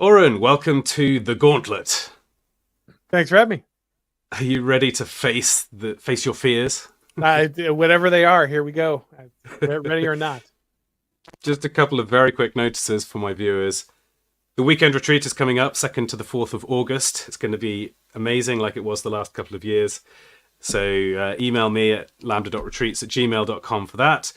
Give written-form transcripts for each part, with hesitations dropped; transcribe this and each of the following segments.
Auron, welcome to the Gauntlet. Thanks for having me. Are you ready to face your fears? Whatever they are, here we go. Ready or not. Just a couple of very quick notices for my viewers. The weekend retreat is coming up, 2nd to the 4th of August. It's going to be amazing like it was the last couple of years. So email me at lambda.retreats@gmail.com for that.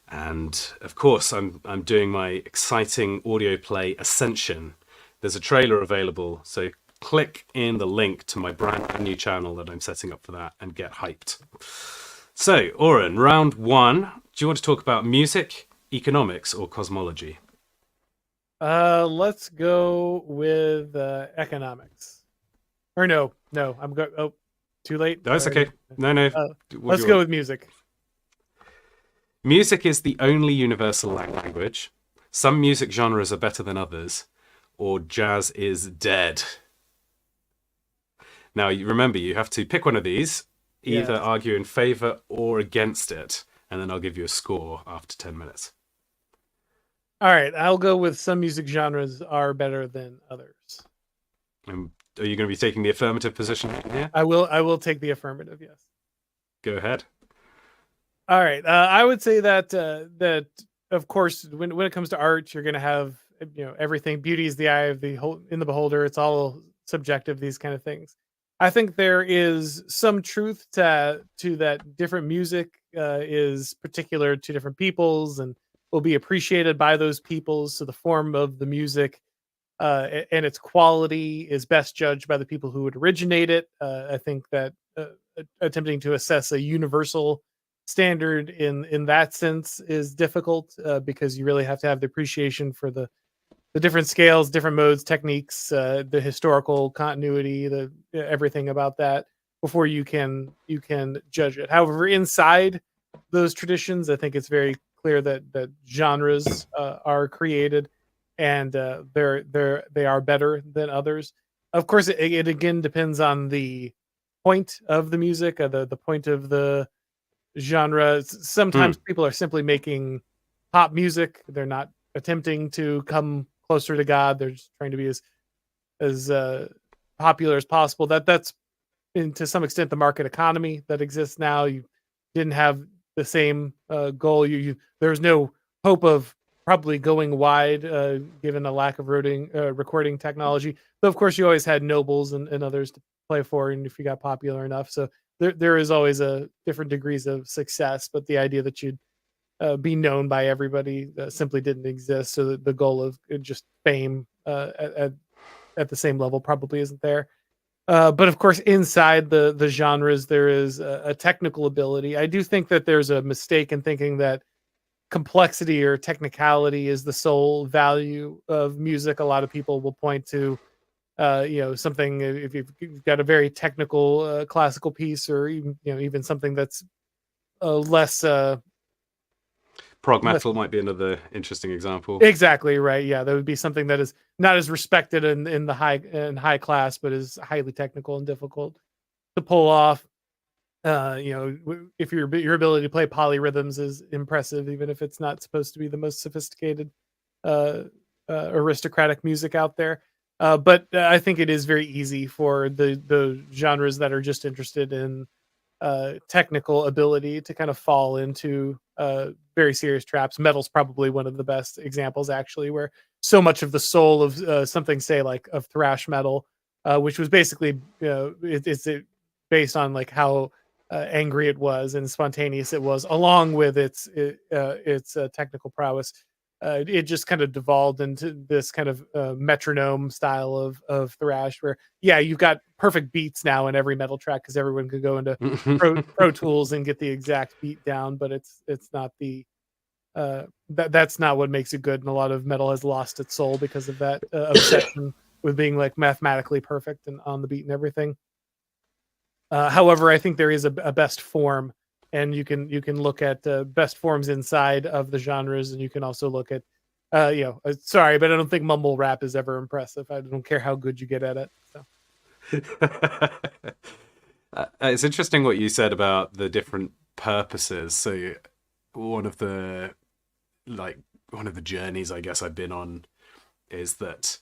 And of course, I'm doing my exciting audio play Ascension. There's a trailer available, so click in the link to my brand new channel that I'm setting up for that and get hyped. So, Auron, round one. Do you want to talk about music, economics, or cosmology? Let's go with economics. Or no, I'm go. Oh, too late. That's okay. No. Uh, What do let's you go want? with music. Music is the only universal language. Some music genres are better than others, or jazz is dead. Now, you remember, you have to pick one of these, either Yes. argue in favor or against it, and then I'll give you a score after 10 minutes. All right, I'll go with some music genres are better than others. Are you going to be taking the affirmative position here? I will take the affirmative. Yes. Go ahead. All right. I would say that of course when it comes to art, you're going to have everything. Beauty is the eye of the whole in the beholder. It's all subjective. These kind of things. I think there is some truth to that. Different music is particular to different peoples and will be appreciated by those peoples. So the form of the music and its quality is best judged by the people who would originate it. I think that attempting to assess a universal standard in that sense is difficult because you really have to have the appreciation for the different scales, different modes, techniques, the historical continuity, the everything about that before you can judge it. However, inside those traditions, I think it's very clear that genres are created and they are better than others. Of course, it again depends on the point of the music, the point of the genre. Hmm. Sometimes people are simply making pop music. They're not attempting to come closer to God. They're just trying to be as popular as possible. That's to some extent the market economy that exists now. You didn't have the same goal. There's no hope of probably going wide given a lack of recording technology. Though of course you always had nobles and others to play for, and if you got popular enough, so there is always a different degrees of success. But the idea that you'd be known by everybody simply didn't exist. So the goal of just fame at the same level probably isn't there. But of course, inside the genres, there is a technical ability. I do think that there's a mistake in thinking that complexity or technicality is the sole value of music. A lot of people will point to, something if you've got a very technical classical piece, or even something that's less Prog less metal might be another interesting example. exactly right. Yeah, that would be something that is not as respected in the high class, but is highly technical and difficult to pull off. If your ability to play polyrhythms is impressive, even if it's not supposed to be the most sophisticated uh, aristocratic music out there. But I think it is very easy for the genres that are just interested in technical ability to kind of fall into very serious traps. Metal's probably one of the best examples, actually, where so much of the soul of something, say, like of thrash metal, which was basically it's based on like how angry it was and spontaneous it was, along with its technical prowess. It just kind of devolved into this kind of metronome style of thrash, where yeah, you've got perfect beats now in every metal track because everyone could go into Pro Tools and get the exact beat down, but it's not the that's not what makes it good. And a lot of metal has lost its soul because of that obsession with being like mathematically perfect and on the beat and everything. However, I think there is a best form, and you can look at best forms inside of the genres, and you can also look at sorry, but I don't think mumble rap is ever impressive. I don't care how good you get at it. So It's interesting what you said about the different purposes. So one of the like one of the journeys I guess I've been on is that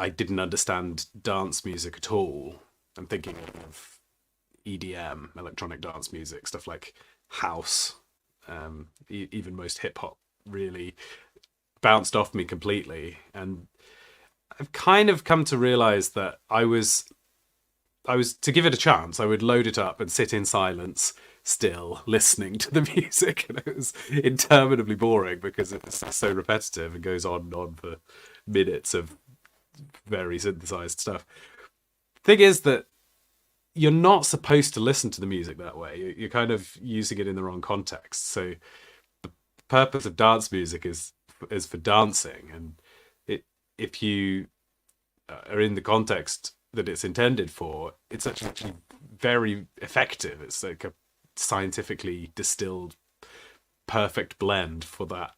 I didn't understand dance music at all. I'm thinking of EDM, electronic dance music, stuff like house, even most hip hop really bounced off me completely. And I've kind of come to realize that I was to give it a chance, I would load it up and sit in silence still listening to the music, and it was interminably boring because it's so repetitive and goes on and on for minutes of very synthesized stuff. Thing is that you're not supposed to listen to the music that way. You're kind of using it in the wrong context. So the purpose of dance music is for dancing, and if you are in the context that it's intended for, it's actually very effective. It's like a scientifically distilled perfect blend for that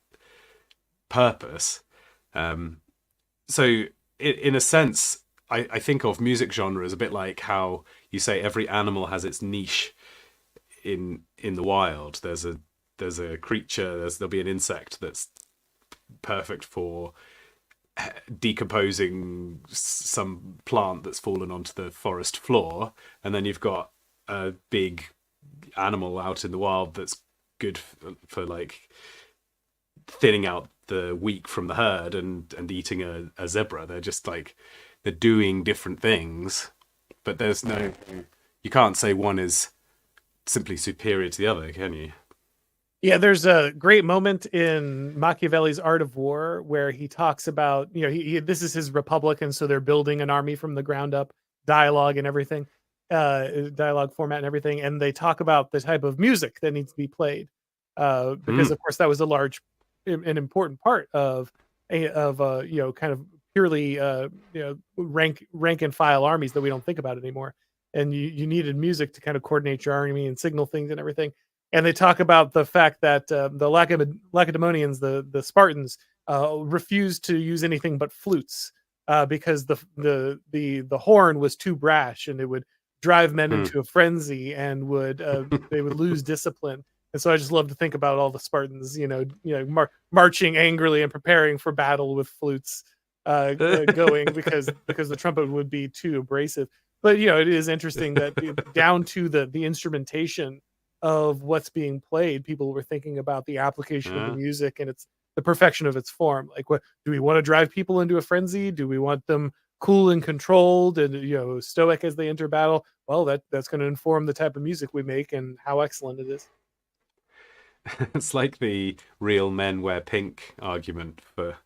purpose. So in a sense, I think of music genre as a bit like how you say every animal has its niche in the wild. There's a creature, there'll be an insect that's perfect for decomposing some plant that's fallen onto the forest floor, and then you've got a big animal out in the wild that's good for like thinning out the weak from the herd and eating a zebra. They're just like, they're doing different things, but there's no, you can't say one is simply superior to the other, can you? Yeah, there's a great moment in Machiavelli's Art of War where he talks about, this is his republic, and so they're building an army from the ground up, dialogue and everything, dialogue format and everything, and they talk about the type of music that needs to be played, because Mm. of course that was a large, an important part of kind of purely rank and file armies that we don't think about anymore, and you needed music to kind of coordinate your army and signal things and everything. And they talk about the fact that the Lacedaemonians, the Spartans, refused to use anything but flutes because the horn was too brash and it would drive men Mm. into a frenzy and would they would lose discipline. And so I just love to think about all the Spartans, marching angrily and preparing for battle with flutes going because the trumpet would be too abrasive. But it is interesting that down to the instrumentation of what's being played, people were thinking about the application of the Yeah. music and it's the perfection of its form. Like, what do we want to drive people into a frenzy? Do we want them cool and controlled and stoic as they enter battle? Well, that's going to inform the type of music we make and how excellent it is. It's like the real men wear pink argument for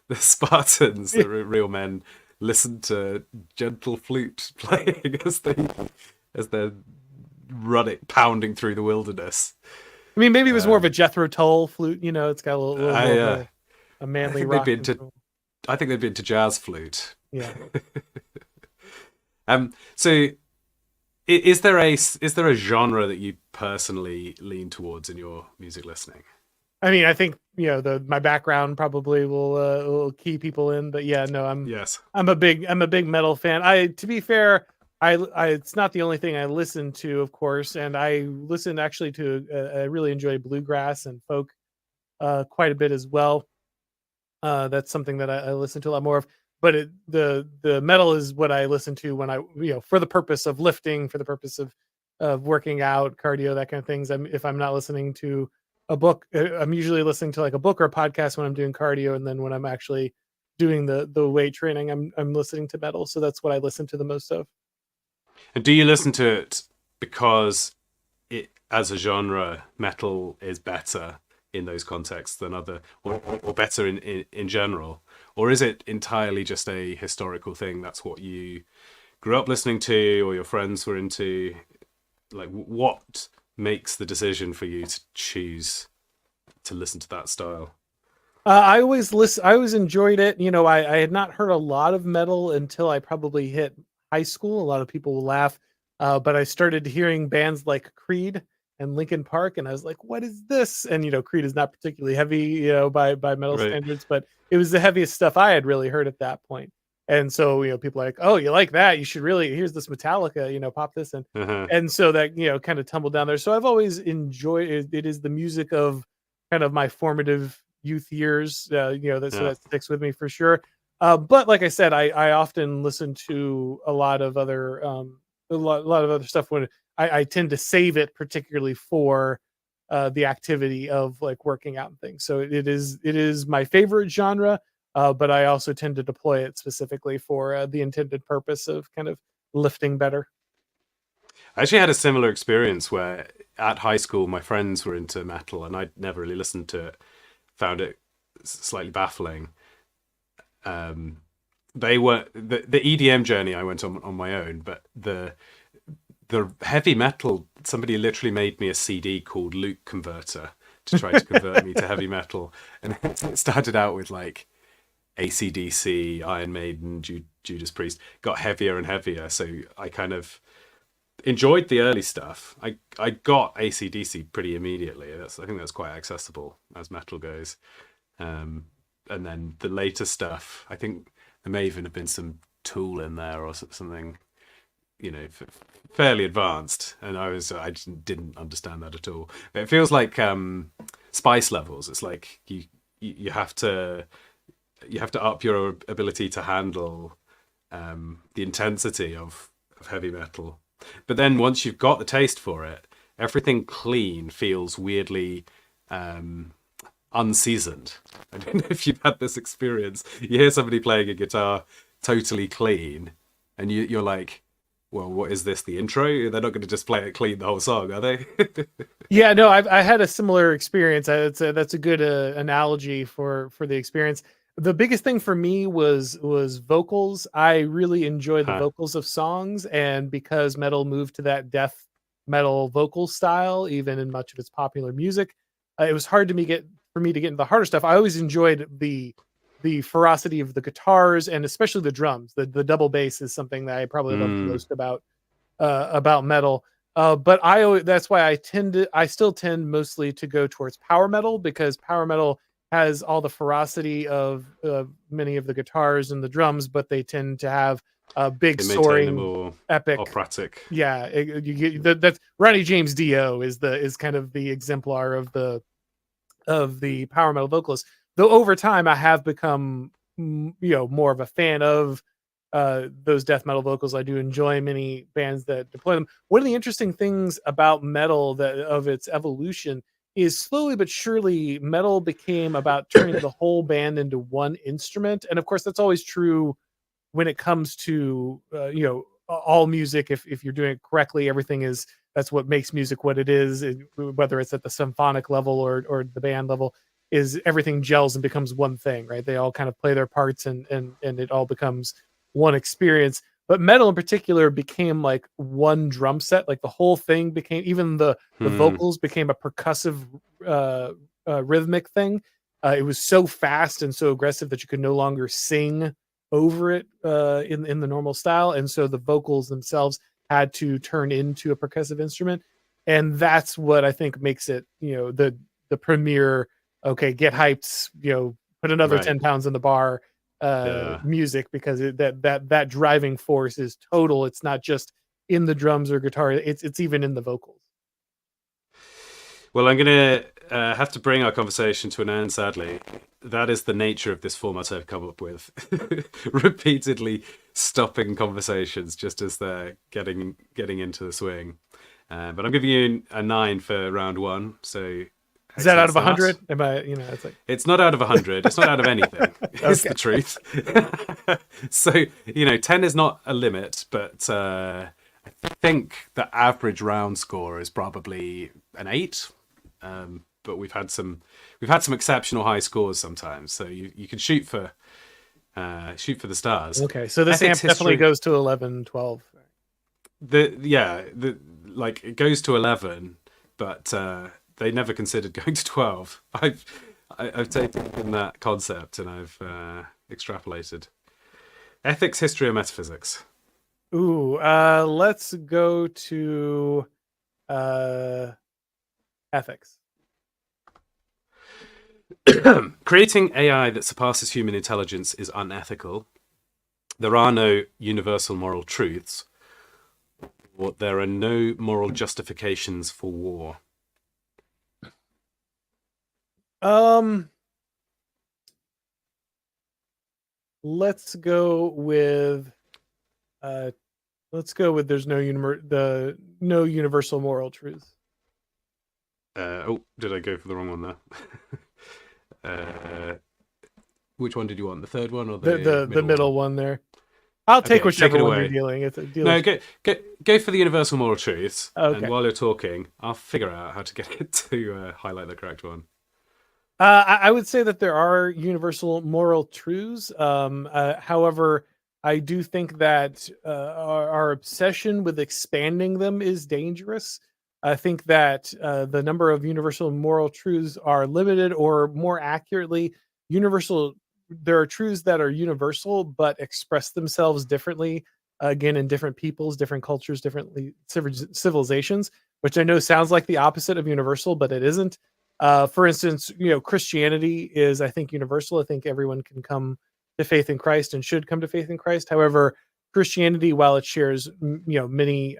the Spartans. The real men listen to gentle flute playing as they're running, pounding through the wilderness. I mean, maybe it was more of a Jethro Tull flute. It's got a little more of a I manly think they'd rock be into. control. I think they'd be into jazz flute. Yeah. So is there a genre that you personally lean towards in your music listening? I mean, I think my background probably will key people in, but yeah, no, Yes. I'm a big metal fan. To be fair, I it's not the only thing I listen to, of course, and I listen actually to I really enjoy bluegrass and folk quite a bit as well. That's something that I listen to a lot more of. But the metal is what I listen to when I for the purpose of lifting, for the purpose of working out, cardio, that kind of things. If I'm not listening to a book, I'm usually listening to like a book or a podcast when I'm doing cardio, and then when I'm actually doing the weight training, I'm listening to metal. So that's what I listen to the most of. And do you listen to it because it, as a genre, metal is better in those contexts than other, or better in general? Or is it entirely just a historical thing? That's what you grew up listening to, or your friends were into? Like, what makes the decision for you to choose to listen to that style? I always listen. I always enjoyed it. I had not heard a lot of metal until I probably hit high school. A lot of people will laugh, but I started hearing bands like Creed and Linkin Park, and I was like, "What is this?" And Creed is not particularly heavy, by metal Right. standards, but it was the heaviest stuff I had really heard at that point. And so, people are like, "Oh, you like that? You should really here's this Metallica, pop this in." Uh-huh. And so that kind of tumbled down there. So I've always enjoyed it. It is the music of kind of my formative youth years, so Yeah. that sticks with me for sure. But like I said, I often listen to a lot of other a lot of other stuff when I tend to save it particularly for the activity of like working out and things. So it is my favorite genre, but I also tend to deploy it specifically for the intended purpose of kind of lifting better. I actually had a similar experience where at high school my friends were into metal and I'd never really listened to it. Found it slightly baffling. Um, they were the EDM journey I went on my own, but the heavy metal, somebody literally made me a CD called Loop Converter to try to convert me to heavy metal, and it started out with like AC/DC, Iron Maiden, Judas Priest, got heavier and heavier. So I kind of enjoyed the early stuff. I got AC/DC pretty immediately. I think that's quite accessible as metal goes. Um, and then the later stuff, I think there may even have been some Tool in there or something, fairly advanced. And I just didn't understand that at all. But it feels like spice levels. It's like you have to up your ability to handle the intensity of heavy metal. But then once you've got the taste for it, everything clean feels weirdly unseasoned. I don't know if you've had this experience. You hear somebody playing a guitar totally clean, and you're like, well, what is this? The intro? They're not going to just play it clean the whole song, are they? Yeah, no, I had a similar experience. That's a good analogy for the experience. The biggest thing for me was vocals. I really enjoy the Huh. vocals of songs, and because metal moved to that death metal vocal style, even in much of its popular music, it was hard to me get for me to get into the harder stuff. I always enjoyed the ferocity of the guitars and especially the drums. The double bass is something that I probably love the Mm, most about metal. But that's why I still tend mostly to go towards power metal because power metal has all the ferocity of many of the guitars and the drums, but they tend to have big they maintain a soaring more epic. operatic. Yeah, you get that's Ronnie James Dio is kind of the exemplar of the power metal vocalist. Though over time I have become more of a fan of those death metal vocals. I do enjoy many bands that deploy them. One of the interesting things about metal that of its evolution is slowly but surely metal became about turning the whole band into one instrument. And of course that's always true when it comes to all music. If you're doing it correctly, everything is that's what makes music what it is, whether it's at the symphonic level or the band level, is everything gels and becomes one thing, right? They all kind of play their parts and it all becomes one experience. But metal in particular became like one drum set. Like the whole thing became, even the Hmm. vocals became a percussive uh, rhythmic thing. It was so fast and so aggressive that you could no longer sing over it in the normal style, and so the vocals themselves had to turn into a percussive instrument, and that's what I think makes it the premier. Okay, get hyped, put another Right. 10 pounds in the bar Yeah. music, because that driving force is total. It's not just in the drums or guitar, it's even in the vocals. Well, I'm going to have to bring our conversation to an end, sadly. That is the nature of this format I've come up with. Repeatedly stopping conversations just as they're getting into the swing. But I'm giving you a 9 for round one. So Is that out excellent of 100? start. Am I, it's like, It's not out of 100. It's not out of anything. It's okay. the truth. So, 10 is not a limit, but I think the average round score is probably an 8. But we've had some exceptional high scores sometimes. So you can shoot for the stars. Okay, so this Ethics amp definitely history. goes to 11, 12. The like it goes to 11, but they never considered going to 12. I've taken that concept and I've extrapolated. Ethics, history, or metaphysics. Ooh, let's go to uh ethics. Creating AI that surpasses human intelligence is unethical. There are no universal moral truths, or there are no moral justifications for war. Um, let's go with there's no universal moral truth. Oh, did I go for the wrong one there? Which one did you want? The third one or the The middle middle one? one there. I'll take Okay, take whichever it one you're away. dealing. It's a deal. No, go for the universal moral truths, and Okay. while you're talking, I'll figure out how to get it to highlight the correct one. I would say that there are universal moral truths. However, I do think that our obsession with expanding them is dangerous. I think that the number of universal moral truths are limited, or more accurately, universal. There are truths that are universal but express themselves differently, again, in different peoples, different cultures, differently civilizations. Which I know sounds like the opposite of universal, but it isn't. For instance, Christianity is, I think, universal. I think everyone can come to faith in Christ and should come to faith in Christ. However, Christianity, while it shares, many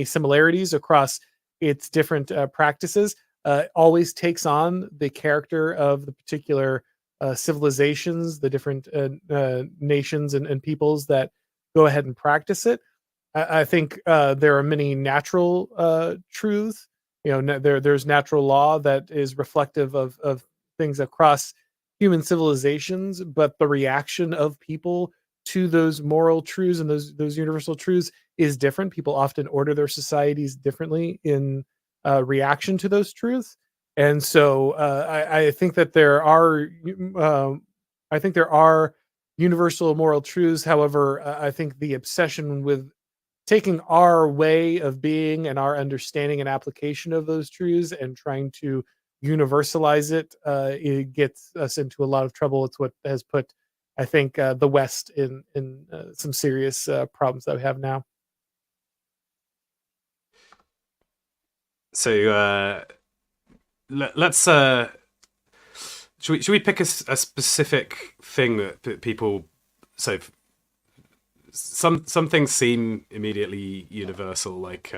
similarities across its different practices, always takes on the character of the particular civilizations, the different nations and peoples that go ahead and practice it. I think there are many natural truths. There's natural law that is reflective of things across human civilizations, but the reaction of people to those moral truths and those universal truths is different. People often order their societies differently in reaction to those truths, and so I think that I think there are universal moral truths. However, I think the obsession with taking our way of being and our understanding and application of those truths and trying to universalize it gets us into a lot of trouble. It's what has put, I think, the West in some serious problems that we have now. So let's should we pick a specific thing that people so some things seem immediately universal, like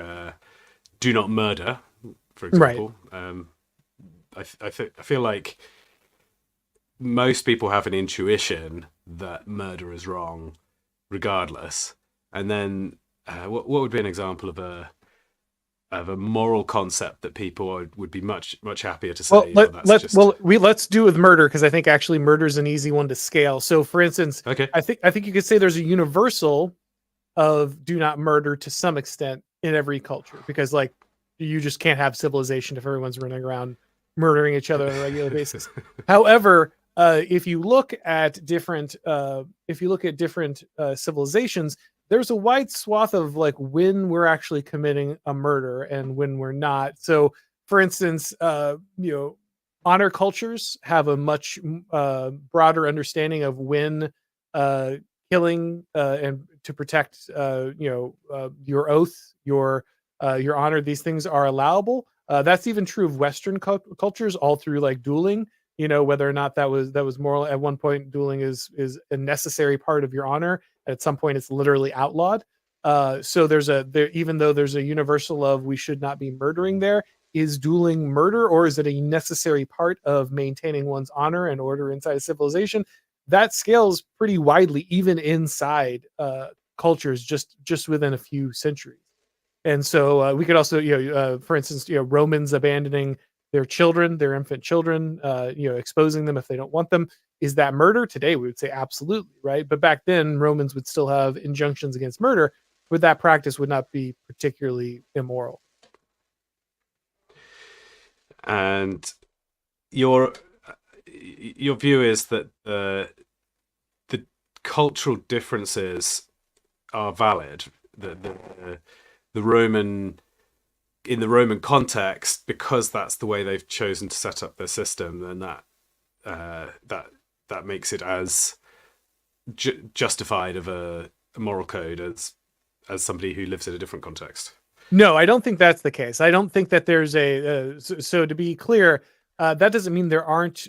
do not murder, for Right. example. I feel like most people have an intuition that murder is wrong, regardless. And then, what would be an example of a moral concept that people would be much happier to Well, say, oh, that's just let's do with murder, because I think actually murder is an easy one to scale. So, for instance, okay. I think you could say there's a universal of do not murder to some extent in every culture, because like you just can't have civilization if everyone's running around murdering each other on a regular basis. However, if you look at different civilizations, there's a wide swath of like when we're actually committing a murder and when we're not. So, for instance, honor cultures have a much broader understanding of when uh, killing and to protect your oath, your honor. These things are allowable. That's even true of Western cultures, all through like dueling. Whether or not that was moral. At one point, dueling is a necessary part of your honor. At some point, it's literally outlawed. So even though there's a universal of we should not be murdering, there is dueling murder, or is it a necessary part of maintaining one's honor and order inside a civilization? That scales pretty widely, even inside cultures, just within a few centuries. And so we could also, for instance, Romans abandoning their infant children, exposing them if they don't want them. Is that murder? Today we would say absolutely, right? But back then Romans would still have injunctions against murder, but that practice would not be particularly immoral. And your your view is that the cultural differences are valid. The Roman in the Roman context, because that's the way they've chosen to set up their system, then that makes it as justified of a moral code as somebody who lives in a different context. No, I don't think that's the case. I don't think that there's so to be clear, that doesn't mean there aren't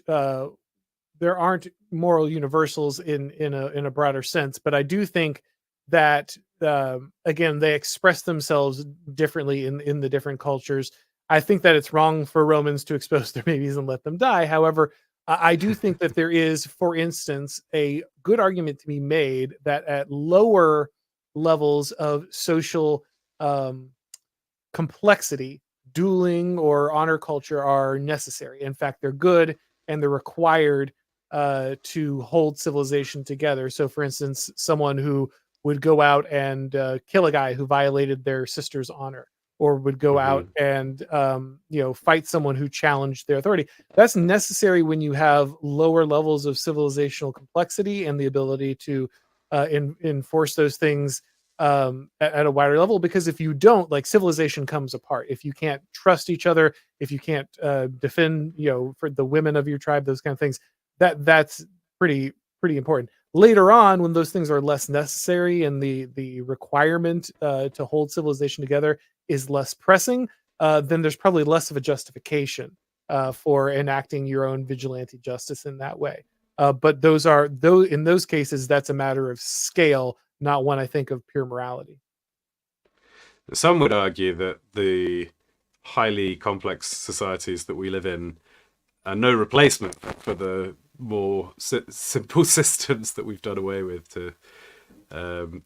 moral universals in a broader sense, but I do think that again they express themselves differently in the different cultures. I think that it's wrong for Romans to expose their babies and let them die. However, I do think that there is, for instance, a good argument to be made that at lower levels of social um, complexity, dueling or honor culture are necessary. In fact, they're good and they're required to hold civilization together. So, for instance, someone who would go out and kill a guy who violated their sister's honor, or would go out Hmm. and fight someone who challenged their authority. That's necessary when you have lower levels of civilizational complexity and the ability to enforce those things at a wider level, because if you don't, like, civilization comes apart if you can't trust each other, if you can't defend, for the women of your tribe, those kind of things. That's pretty important later on, when those things are less necessary and the requirement to hold civilization together is less pressing. Then there's probably less of a justification for enacting your own vigilante justice in that way. But in those cases, that's a matter of scale, not one, I think, of pure morality. Some would argue that the highly complex societies that we live in are no replacement for the more simple systems that we've done away with. To um,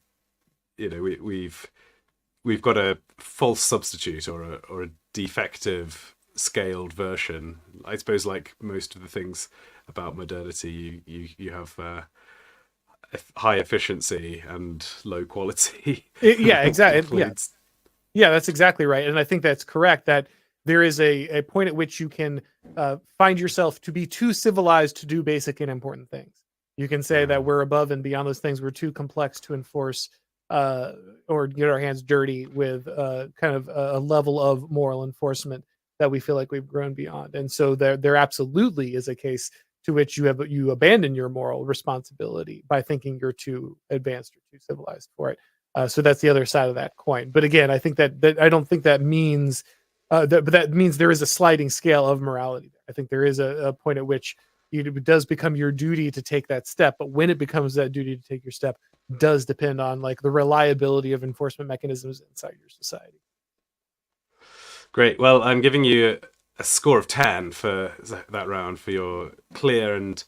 we've got a false substitute, or a defective scaled version. I suppose, like most of the things about modernity, you have high efficiency and low quality. Yeah, exactly. Yeah, Leads. yeah, that's exactly right, and I think that's correct. That there is a point at which you can find yourself to be too civilized to do basic and important things. You can say that we're above and beyond those things. We're too complex to enforce uh, or get our hands dirty with kind of a level of moral enforcement that we feel like we've grown beyond. And so there absolutely is a case to which you abandon your moral responsibility by thinking you're too advanced or too civilized for it. So that's the other side of that coin. But again, I think that I don't think that means but that means there is a sliding scale of morality. I think there is a point at which it does become your duty to take that step. But when it becomes that duty to take your step does depend on, like, the reliability of enforcement mechanisms inside your society. Great. Well, I'm giving you a score of 10 for that round for your clear and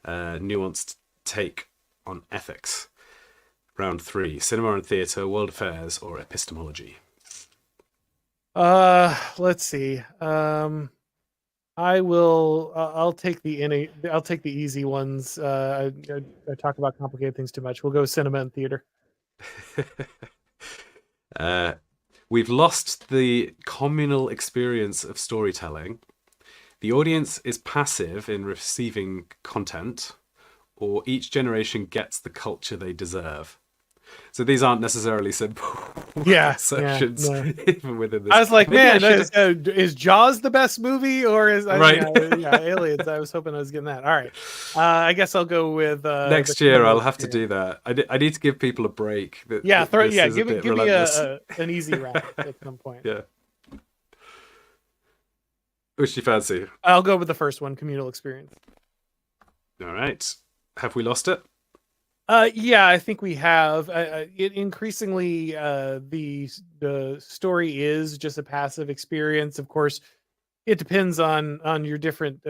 nuanced take on ethics. Round 3: cinema and theatre, world affairs, or epistemology. Let's see. I will. I'll take the easy ones. I talk about complicated things too much. We'll go cinema and theater. uh, we've lost the communal experience of storytelling. The audience is passive in receiving content, or each generation gets the culture they deserve. So these aren't necessarily simple Yeah, conceptions, no. even within this. I was like, Maybe I man, should. is Jaws the best movie, or is Right. Aliens? I was hoping I was getting that. All right, I guess I'll go with the Next year, communal I'll have to experience. do that. I need to give people a break. Yeah, This is a give me bit relentless. an easy round at some point. Yeah. Which do you fancy? I'll go with the first one, communal experience. All right. Have we lost it? Yeah, I think we have. It increasingly the story is just a passive experience. Of course, it depends on your different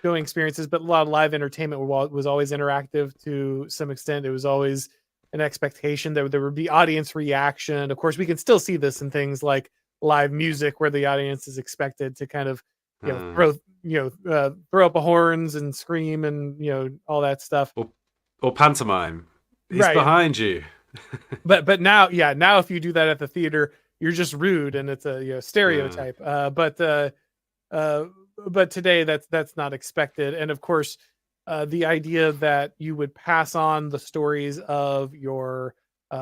viewing experiences, but a lot of live entertainment was always interactive to some extent. It was always an expectation that there would be audience reaction. Of course, we can still see this in things like live music, where the audience is expected to kind of Uh, throw throw up a horns and scream and all that stuff. or, or pantomime. He's Right. behind you. But now, yeah, now if you do that at the theater, you're just rude and it's a Uh, stereotype. Uh, but today that's not expected. And of course, the idea that you would pass on the stories of your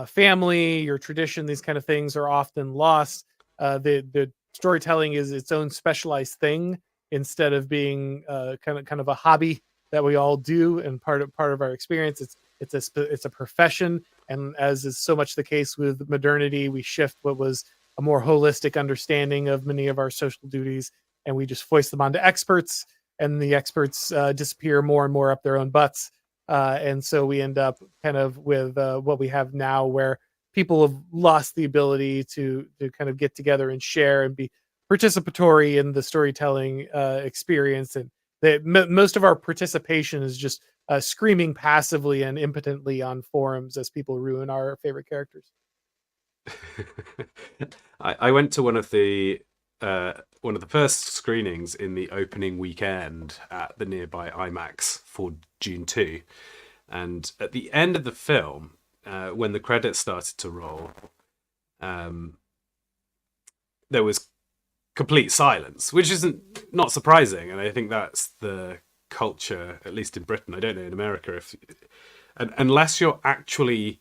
family, your tradition, these kind of things are often lost. The storytelling is its own specialized thing instead of being kind of a hobby that we all do and part of our experience. It's a profession, and as is so much the case with modernity, we shift what was a more holistic understanding of many of our social duties, and we just foist them onto experts, and the experts disappear more and more up their own butts. And so we end up kind of with what we have now, where people have lost the ability to kind of get together and share and be participatory in the storytelling experience, and most of our participation is just screaming passively and impotently on forums as people ruin our favorite characters. I went to one of the first screenings in the opening weekend at the nearby IMAX for June 2. And at the end of the film, when the credits started to roll, there was complete silence, which isn't not surprising. And I think that's the culture, at least in Britain. I don't know in America, if unless you're actually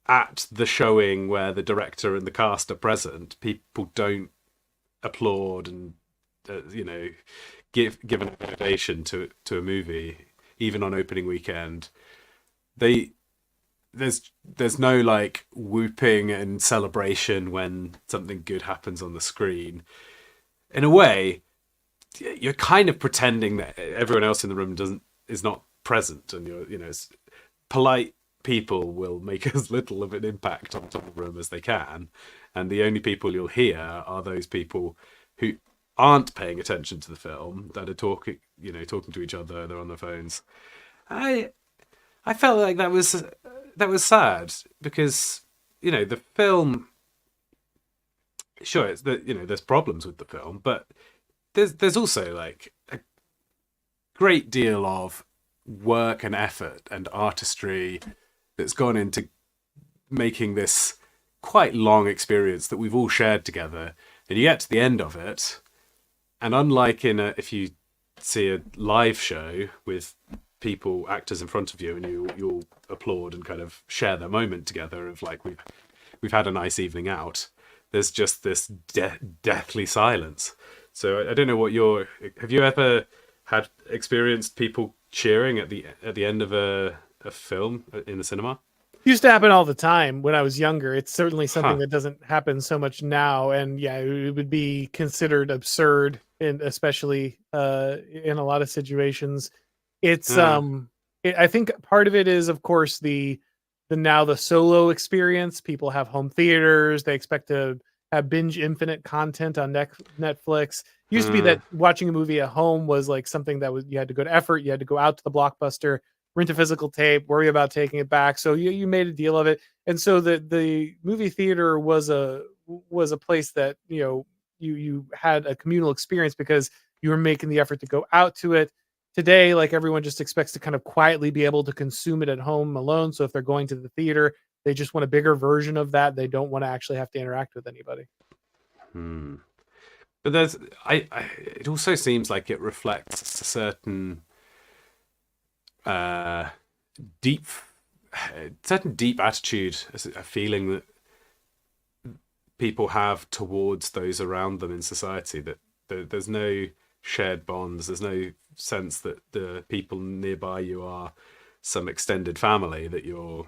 at the showing where the director and the cast are present, people don't applaud and give an accommodation to a movie, even on opening weekend. There's no like whooping and celebration when something good happens on the screen. In a way, you're kind of pretending that everyone else in the room is not present, and polite people will make as little of an impact on the room as they can, and the only people you'll hear are those people who aren't paying attention to the film, that are talking to each other. They're on their phones. I felt like that was sad, because the film. Sure, it's there's problems with the film, but there's also like a great deal of work and effort and artistry that's gone into making this quite long experience that we've all shared together. And you get to the end of it, and unlike if you see a live show with actors in front of you, and you'll applaud and kind of share their moment together of like we've had a nice evening out. There's just this deathly silence. So I don't know have you ever had experienced people cheering at the end of a film in the cinema? Used to happen all the time when I was younger. It's certainly something Huh. that doesn't happen so much now, and yeah, it would be considered absurd, and especially in a lot of situations. It's I think part of it is, of course, the solo experience. People have home theaters. They expect to have binge infinite content on Netflix. Used to be that watching a movie at home was like something that you had to go to effort. You had to go out to the Blockbuster, rent a physical tape, worry about taking it back. So you made a deal of it. And so the movie theater was a place that, you had a communal experience because you were making the effort to go out to it. Today, like, everyone just expects to kind of quietly be able to consume it at home alone. So if they're going to the theater, they just want a bigger version of that. They don't want to actually have to interact with anybody. But it also seems like it reflects a certain deep attitude, a feeling that people have towards those around them in society, that there's no shared bonds. There's no sense that the people nearby you are some extended family that you're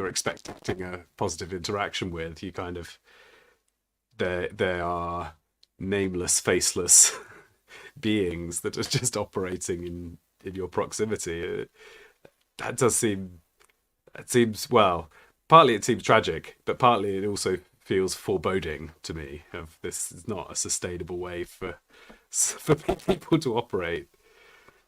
expecting a positive interaction with. You kind of, they are nameless, faceless beings that are just operating in your proximity. That does seem, well, partly it seems tragic, but partly it also feels foreboding to me, of this is not a sustainable way for people to operate.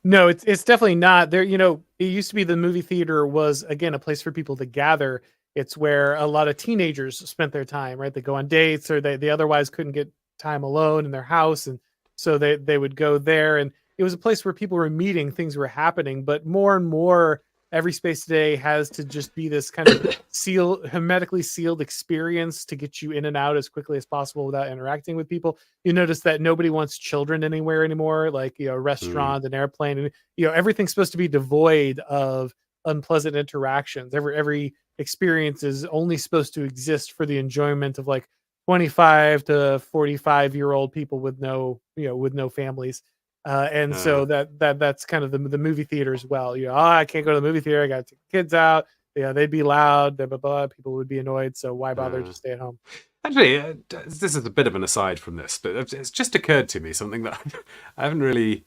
No, it's definitely not. There, it used to be the movie theater was, again, a place for people to gather. It's where a lot of teenagers spent their time, right? They go on dates, or they otherwise couldn't get time alone in their house, and so they would go there, and it was a place where people were meeting, things were happening. But more and more, every space today has to just be this kind of hermetically sealed experience to get you in and out as quickly as possible without interacting with people. You notice that nobody wants children anywhere anymore, like, a restaurant, an airplane, and everything's supposed to be devoid of unpleasant interactions. Every experience is only supposed to exist for the enjoyment of like 25 to 45-year-old people with no families. And so that's kind of the movie theater as well. I can't go to the movie theater. I got to take the kids out. They'd be loud. Blah, blah, blah. People would be annoyed. So why bother? Just stay at home. Actually, this is a bit of an aside from this, but it's just occurred to me something that I haven't really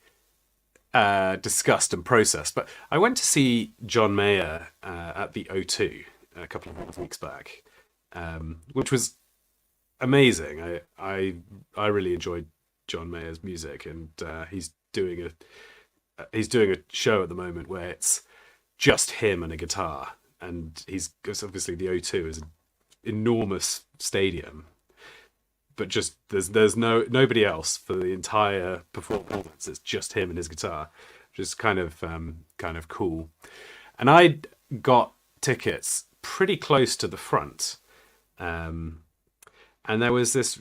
discussed and processed. But I went to see John Mayer at the O2 a couple of weeks back, which was amazing. I really enjoyed John Mayer's music, and he's doing a show at the moment where it's just him and a guitar, and because obviously the O2 is an enormous stadium, but just there's nobody else for the entire performance. It's just him and his guitar, which is kind of cool. And I got tickets pretty close to the front, and there was this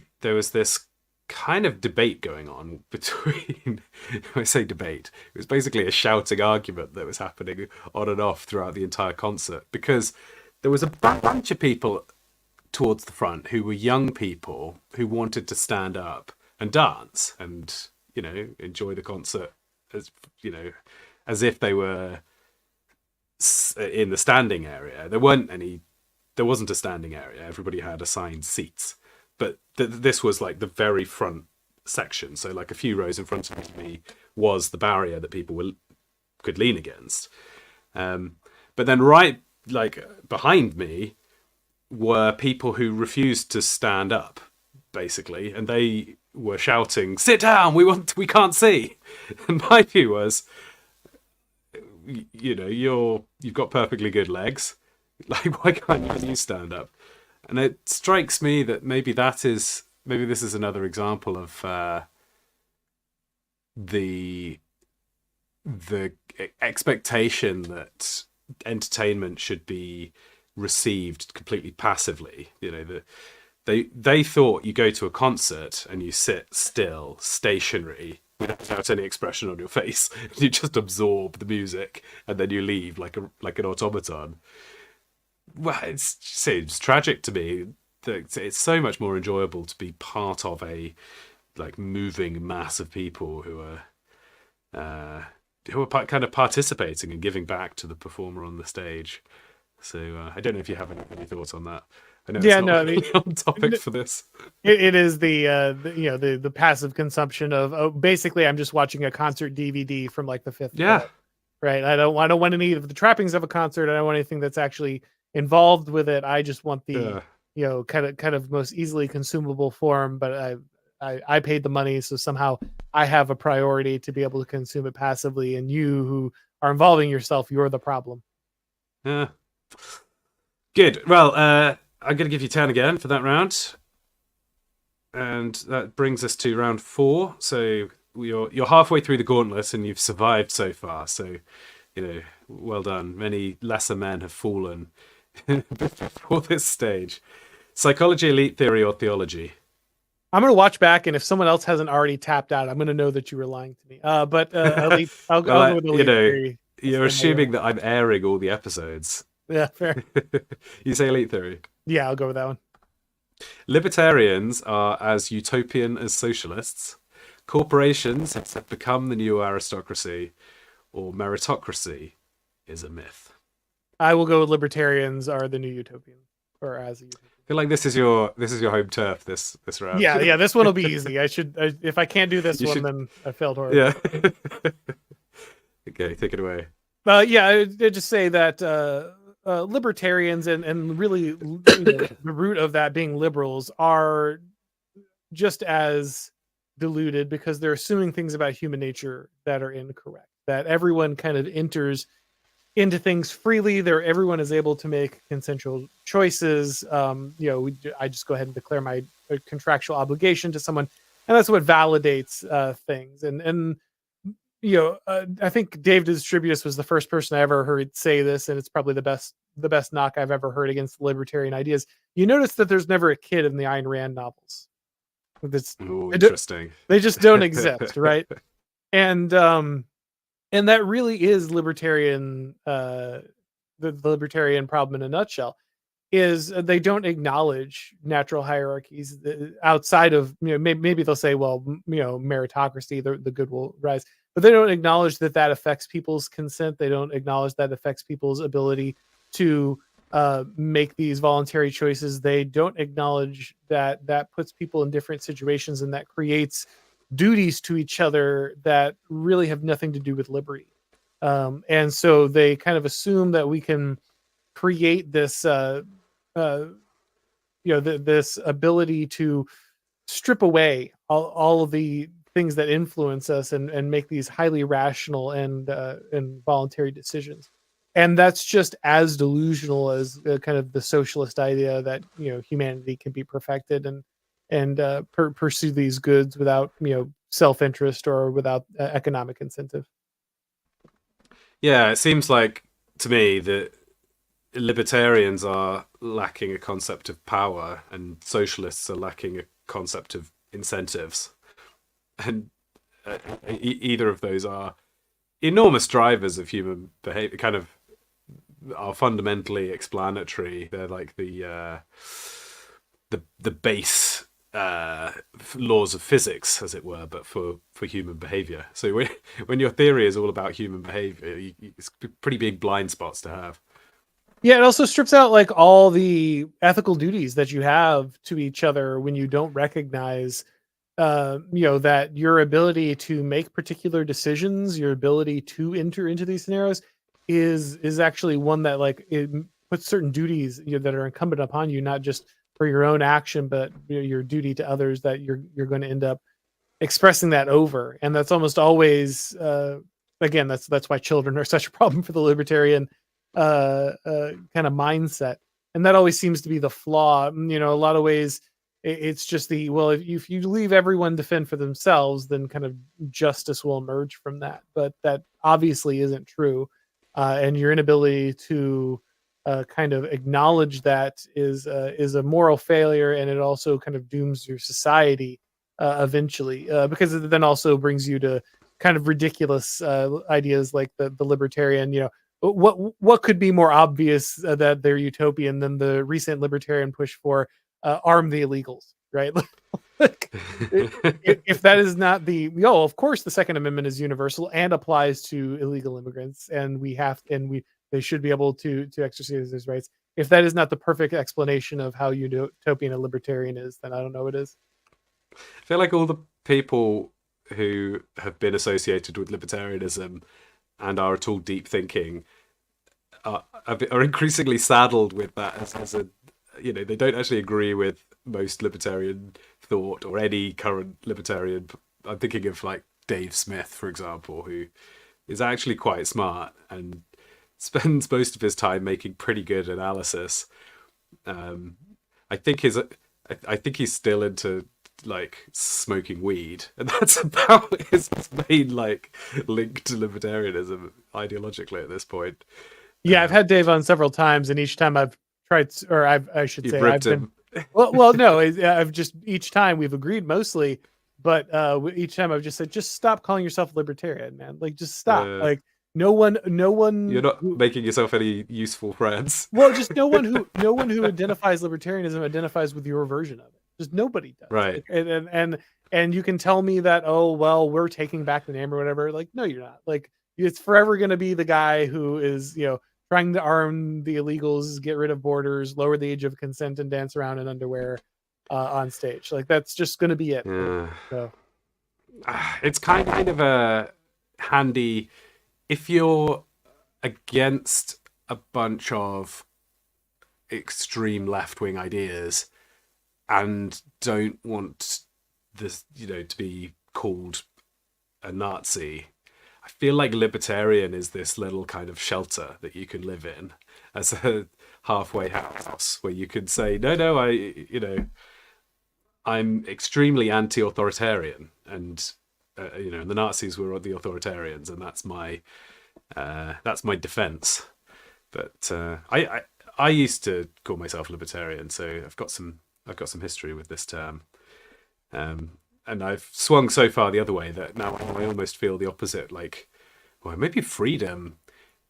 kind of debate going on between. I say debate, it was basically a shouting argument that was happening on and off throughout the entire concert, because there was a bunch of people towards the front who were young people who wanted to stand up and dance and enjoy the concert as as if they were in the standing area. There wasn't a standing area. Everybody had assigned seats, but this was like the very front section. So like a few rows in front of me was the barrier that people could lean against. But then right like behind me were people who refused to stand up, basically, and they were shouting, "Sit down! We can't see." And my view was, you've got perfectly good legs. Like, why can't you stand up? And it strikes me that maybe this is another example of the expectation that entertainment should be received completely passively. They thought you go to a concert and you sit still, stationary, without any expression on your face. You just absorb the music and then you leave like an automaton. Well, it seems tragic to me that it's so much more enjoyable to be part of a like moving mass of people who are kind of participating and giving back to the performer on the stage. So I don't know if you have any thoughts on that. I know it's not really on topic for this. It is the passive consumption of basically I'm just watching a concert DVD from like the fifth. Yeah. Right. I don't want any of the trappings of a concert. I don't want anything that's actually involved with it. I just want the kind of most easily consumable form. But I paid the money, so somehow I have a priority to be able to consume it passively. And you who are involving yourself, you're the problem. Yeah. Good. Well, I'm going to give you 10 again for that round. And that brings us to round 4. So you're halfway through the gauntlet and you've survived so far. So, well done. Many lesser men have fallen before this stage. Psychology, elite theory, or theology? I'm going to watch back, and if someone else hasn't already tapped out, I'm going to know that you were lying to me. But elite, I'll go with elite theory. You're assuming that I'm airing all the episodes. Yeah, fair. You say elite theory? Yeah, I'll go with that one. Libertarians are as utopian as socialists. Corporations have become the new aristocracy, or meritocracy is a myth. I will go with libertarians are the new utopian, or as a utopian. I feel like this is your home turf this round. Yeah, this one will be easy. If I can't do this one, then I failed horribly. Yeah. Okay, take it away. I just say that libertarians and really the root of that being liberals are just as deluded because they're assuming things about human nature that are incorrect. That everyone kind of enters into things freely. Everyone is able to make consensual choices. I just go ahead and declare my contractual obligation to someone, and that's what validates things. And I think Dave Distributus was the first person I ever heard say this, and it's probably the best knock I've ever heard against libertarian ideas. You notice that there's never a kid in the Ayn Rand novels. Interesting. They just don't exist, right? And that really is libertarian. The libertarian problem in a nutshell is they don't acknowledge natural hierarchies outside of maybe they'll say, well, meritocracy, the good will rise. But they don't acknowledge that affects people's consent. They don't acknowledge that affects people's ability to make these voluntary choices. They don't acknowledge that puts people in different situations and that creates duties to each other that really have nothing to do with liberty. And so they kind of assume that we can create this, this ability to strip away all of the things that influence us and make these highly rational and voluntary decisions. And that's just as delusional as kind of the socialist idea that humanity can be perfected and pursue these goods without self-interest or without economic incentive. Yeah, it seems like to me that libertarians are lacking a concept of power and socialists are lacking a concept of incentives. And either of those are enormous drivers of human behavior, kind of are fundamentally explanatory. They're like the base laws of physics, as it were, but for human behavior. So when your theory is all about human behavior, it's pretty big blind spots to have. Yeah, it also strips out like all the ethical duties that you have to each other when you don't recognize that your ability to make particular decisions, your ability to enter into these scenarios is actually one that like it puts certain duties that are incumbent upon you, not just for your own action, but your duty to others that you're going to end up expressing that over. And that's almost always again, that's why children are such a problem for the libertarian kind of mindset. And that always seems to be the flaw. A lot of ways it's just well, if you leave everyone to fend for themselves, then kind of justice will emerge from that. But that obviously isn't true. And your inability to kind of acknowledge that is a moral failure, and it also kind of dooms your society eventually, because it then also brings you to kind of ridiculous ideas like the libertarian. What could be more obvious that they're utopian than the recent libertarian push for arm the illegals, right? Like, if that is not of course the Second Amendment is universal and applies to illegal immigrants, and they should be able to exercise those rights. If that is not the perfect explanation of how utopian a libertarian is, then I don't know what is. I feel like all the people who have been associated with libertarianism and are at all deep thinking are increasingly saddled with that as a they don't actually agree with most libertarian thought or any current libertarian. I'm thinking of like Dave Smith, for example, who is actually quite smart and spends most of his time making pretty good analysis. I think he's still into like smoking weed, and that's about his main like link to libertarianism ideologically at this point. Yeah, I've had Dave on several times, and each time I've tried, or I should say, I've been. Him. Well, no, I've just each time we've agreed mostly, but each time I've just said, just stop calling yourself libertarian, man. Like, just stop. Like, no one. You're not making yourself any useful friends. Well, just no one who identifies libertarianism identifies with your version of it. Just nobody does. Right. Like, and you can tell me that, oh well, we're taking back the name or whatever. Like, no, you're not. Like, it's forever going to be the guy who is trying to arm the illegals, get rid of borders, lower the age of consent, and dance around in underwear on stage. Like, that's just going to be it. Yeah. So. It's kind of a handy if you're against a bunch of extreme left-wing ideas and don't want this, to be called a Nazi. I feel like libertarian is this little kind of shelter that you can live in as a halfway house where you can say, no, I'm extremely anti-authoritarian, and the Nazis were the authoritarians, and that's my defense. But I used to call myself libertarian, so I've got some history with this term. And I've swung so far the other way that now I almost feel the opposite. Like, well, maybe freedom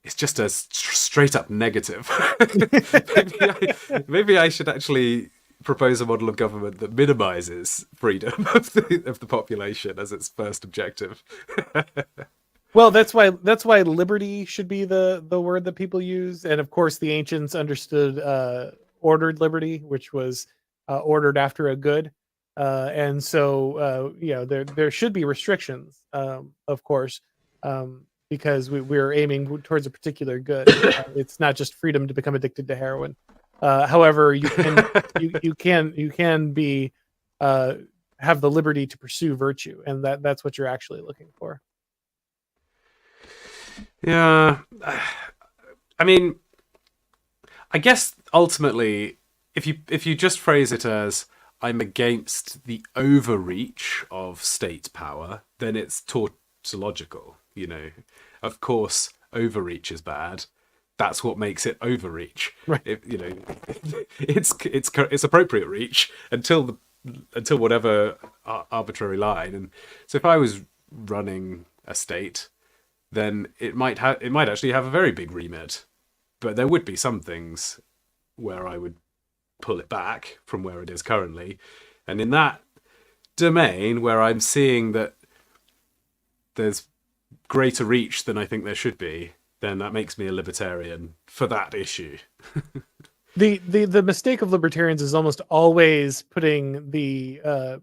is just a straight up negative. maybe I should actually propose a model of government that minimizes freedom of the population as its first objective. Well, that's why liberty should be the word that people use, and of course the ancients understood ordered liberty, which was ordered after a good. And so, there should be restrictions, of course, because we're aiming towards a particular good. It's not just freedom to become addicted to heroin. However, you can be have the liberty to pursue virtue, and that's what you're actually looking for. Yeah. I mean, I guess ultimately, if you just phrase it as I'm against the overreach of state power, then it's tautological. Of course, overreach is bad. That's what makes it overreach. Right. It's appropriate reach until whatever arbitrary line. And so, if I was running a state, then it might actually have a very big remit, but there would be some things where I would pull it back from where it is currently, and in that domain where I'm seeing that there's greater reach than I think there should be, then that makes me a libertarian for that issue. The mistake of libertarians is almost always putting the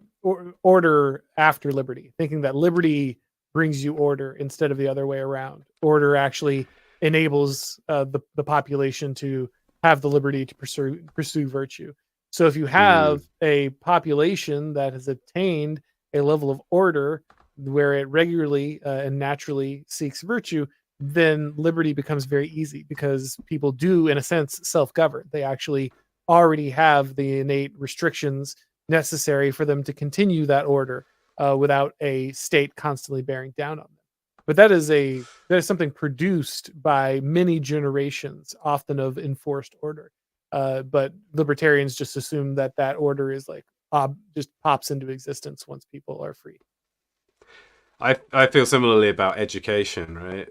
order after liberty, thinking that liberty brings you order instead of the other way around. Order actually enables the population to have the liberty to pursue virtue. So if you have a population that has attained a level of order where it regularly and naturally seeks virtue, then liberty becomes very easy because people do, in a sense, self-govern. They actually already have the innate restrictions necessary for them to continue that order without a state constantly bearing down on them. But that is something produced by many generations, often of enforced order. But libertarians just assume that order is like just pops into existence once people are free. I feel similarly about education, right?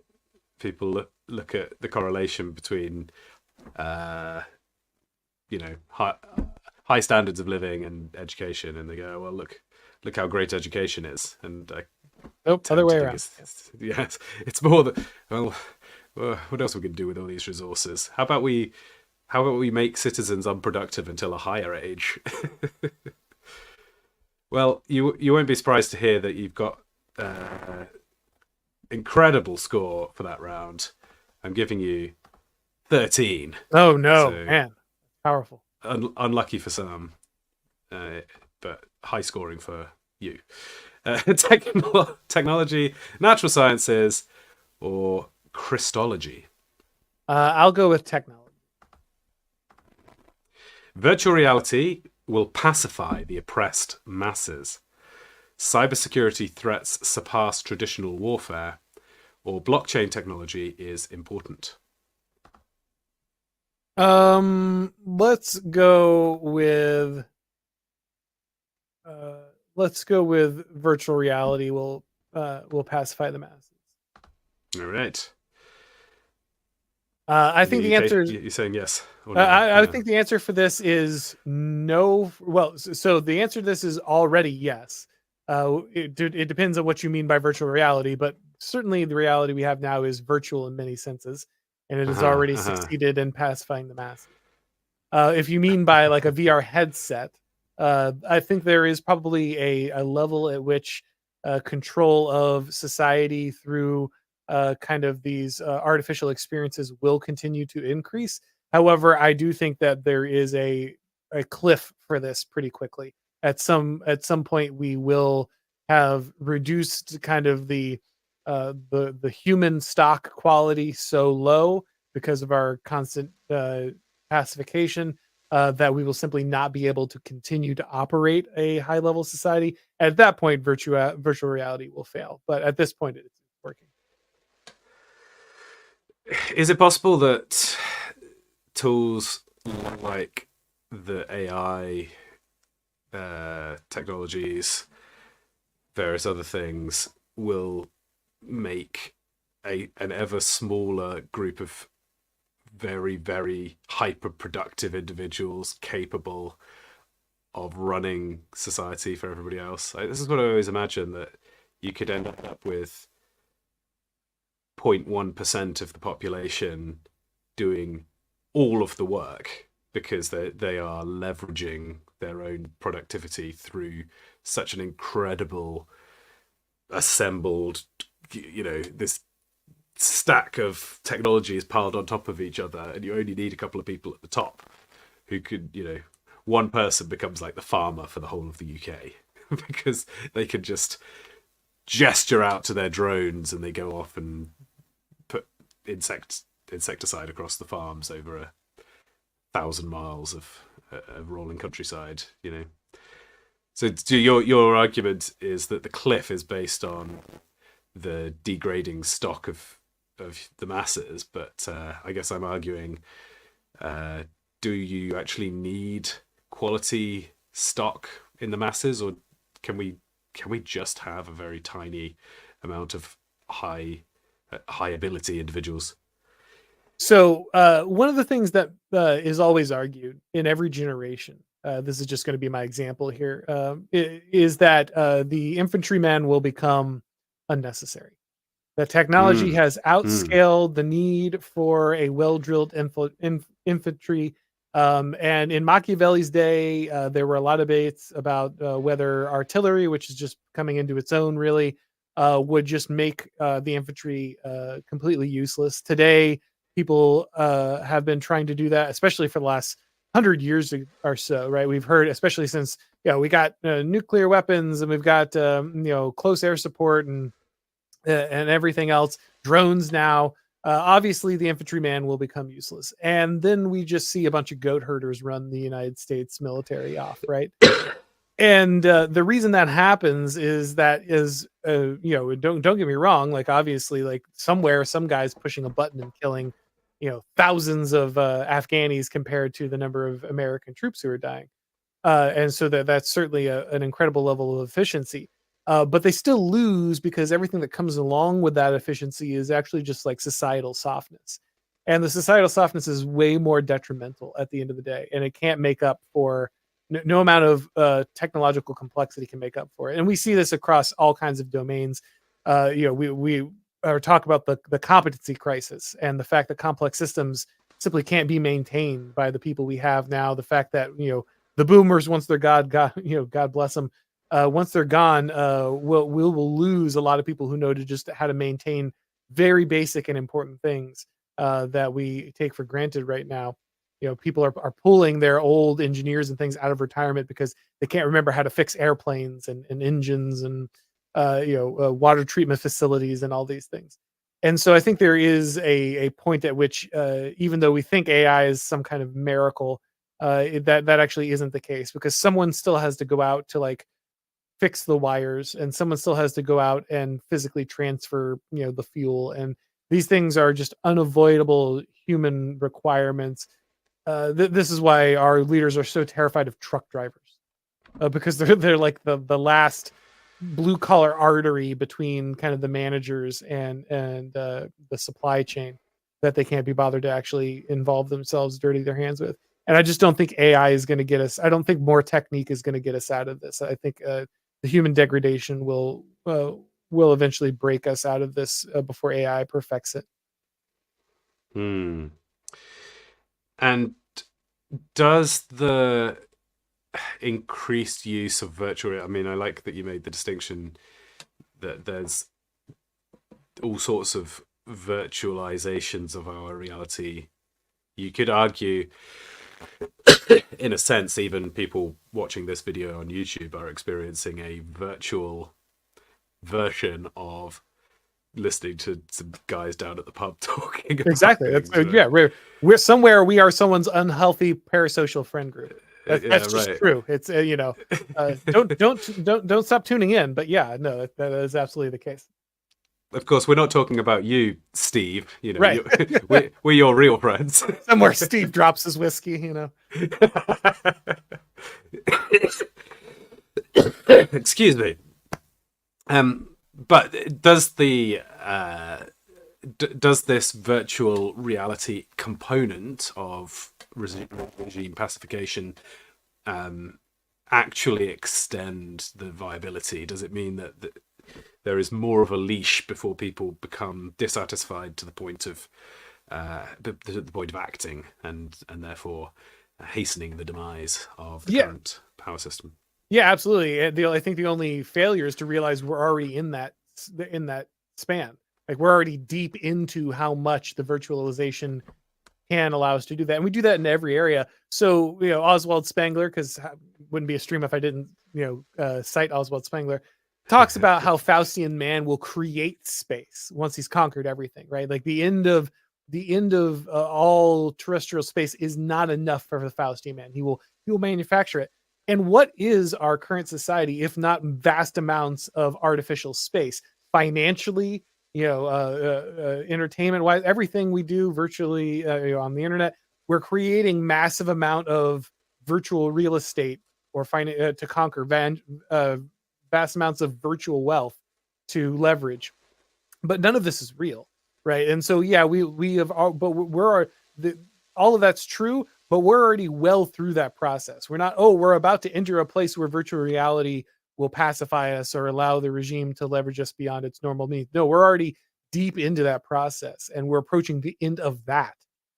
People look at the correlation between, high standards of living and education, and they go, well, look how great education is, and other way around. It's more that, well, what else we can do with all these resources? How about we make citizens unproductive until a higher age? Well, you won't be surprised to hear that you've got incredible score for that round. I'm giving you 13. Oh no, so, man, powerful. Unlucky for some, but high scoring for you. Technology, natural sciences, or Christology? I'll go with technology. Virtual reality will pacify the oppressed masses. Cybersecurity threats surpass traditional warfare, or blockchain technology is important. Let's go with virtual reality will pacify the masses. All right. I think the answer is... You're saying yes. Or no? I think the answer for this is no. Well, so the answer to this is already yes. It depends on what you mean by virtual reality, but certainly the reality we have now is virtual in many senses, and it has already succeeded in pacifying the masses. If you mean by like a VR headset, I think there is probably a level at which control of society through kind of these artificial experiences will continue to increase. However, I do think that there is a cliff for this pretty quickly. At some point, we will have reduced kind of the human stock quality so low because of our constant pacification that we will simply not be able to continue to operate a high level society. At that point, virtual reality will fail. But at this point, it's working. Is it possible that tools like the AI technologies, various other things, will make an ever smaller group of very, very hyper productive individuals capable of running society for everybody else? This is what I always imagine, that you could end up with 0.1% of the population doing all of the work because they are leveraging their own productivity through such an incredible assembled, this stack of technologies piled on top of each other, and you only need a couple of people at the top who could, one person becomes like the farmer for the whole of the UK. because they can just gesture out to their drones and they go off and put insecticide across the farms over 1,000 miles of rolling countryside. So your argument is that the cliff is based on the degrading stock of the masses, but I guess I'm arguing, do you actually need quality stock in the masses, or can we just have a very tiny amount of high ability individuals? So one of the things that is always argued in every generation, this is just going to be my example here, is that the infantryman will become unnecessary. The technology Mm, has mm, outscaled the need for a well-drilled infantry. And in Machiavelli's day, there were a lot of debates about whether artillery, which is just coming into its own, really would just make the infantry completely useless. Today, people have been trying to do that, especially for the last 100 years or so. Right? We've heard, especially since we got nuclear weapons and we've got close air support and everything else, drones now. Obviously, the infantryman will become useless, and then we just see a bunch of goat herders run the United States military off, right? And the reason that happens is don't get me wrong, like obviously, like somewhere some guy's pushing a button and killing thousands of Afghanis compared to the number of American troops who are dying. And so that's certainly an incredible level of efficiency. But they still lose because everything that comes along with that efficiency is actually just like societal softness. And the societal softness is way more detrimental at the end of the day. And it can't make up for no amount of technological complexity can make up for it. And we see this across all kinds of domains. We talk about the competency crisis and the fact that complex systems simply can't be maintained by the people we have now. The fact that, the boomers, once they're God bless them. Once they're gone, we'll lose a lot of people who know how to maintain very basic and important things that we take for granted right now. People are pulling their old engineers and things out of retirement because they can't remember how to fix airplanes and engines and water treatment facilities and all these things. And so I think there is a point at which, even though we think AI is some kind of miracle, that actually isn't the case, because someone still has to go out to like fix the wires, and someone still has to go out and physically transfer the fuel, and these things are just unavoidable human requirements. This is why our leaders are so terrified of truck drivers, because they're like the last blue collar artery between kind of the managers and the supply chain that they can't be bothered to actually involve themselves, dirty their hands with. And I just don't think AI is going to get us. I don't think more technique is going to get us out of this. I think the human degradation will eventually break us out of this before AI perfects it. mm. And does the increased use of virtual, I mean, I like that you made the distinction that there's all sorts of virtualizations of our reality. You could argue, in a sense, even people watching this video on YouTube are experiencing a virtual version of listening to some guys down at the pub talking. Exactly. That's we're somewhere we are someone's unhealthy parasocial friend group. That's just right. true. It's don't stop tuning in. But yeah, no, that is absolutely the case. Of course, we're not talking about you, Steve. Right. We're your real friends. Somewhere Steve drops his whiskey. Excuse me. But does this virtual reality component of regime pacification actually extend the viability? Does it mean that there is more of a leash before people become dissatisfied to the point of acting and therefore hastening the demise of the current power system? Yeah, absolutely. I think the only failure is to realize we're already in that span. Like we're already deep into how much the virtualization can allow us to do that, and we do that in every area. So Oswald Spengler, because wouldn't be a stream if I didn't, cite Oswald Spengler, talks about how Faustian man will create space once he's conquered everything, right? Like the end of all terrestrial space is not enough for the Faustian man. He will manufacture it. And what is our current society if not vast amounts of artificial space, financially, entertainment wise, everything we do virtually on the internet, we're creating massive amount of virtual real estate or to conquer vast amounts of virtual wealth to leverage, but none of this is real, right? And so yeah, we have all, but all of that's true, but we're already well through that process. We're about to enter a place where virtual reality will pacify us or allow the regime to leverage us beyond its normal means. No, we're already deep into that process, and we're approaching the end of that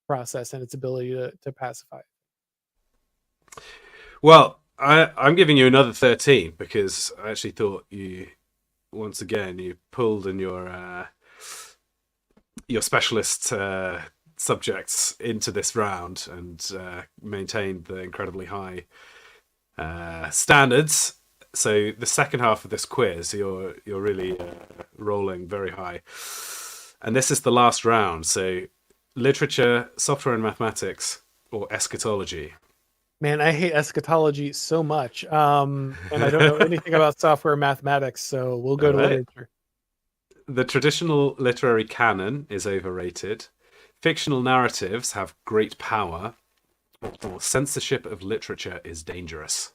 process and its ability to pacify. Well, I'm giving you another 13 because I actually thought you pulled in your specialist subjects into this round and maintained the incredibly high standards. So the second half of this quiz, you're really rolling very high, and this is the last round. So literature, software and mathematics, or eschatology. Man, I hate eschatology so much, and I don't know anything about software mathematics, so we'll go to literature. The traditional literary canon is overrated. Fictional narratives have great power, or censorship of literature is dangerous.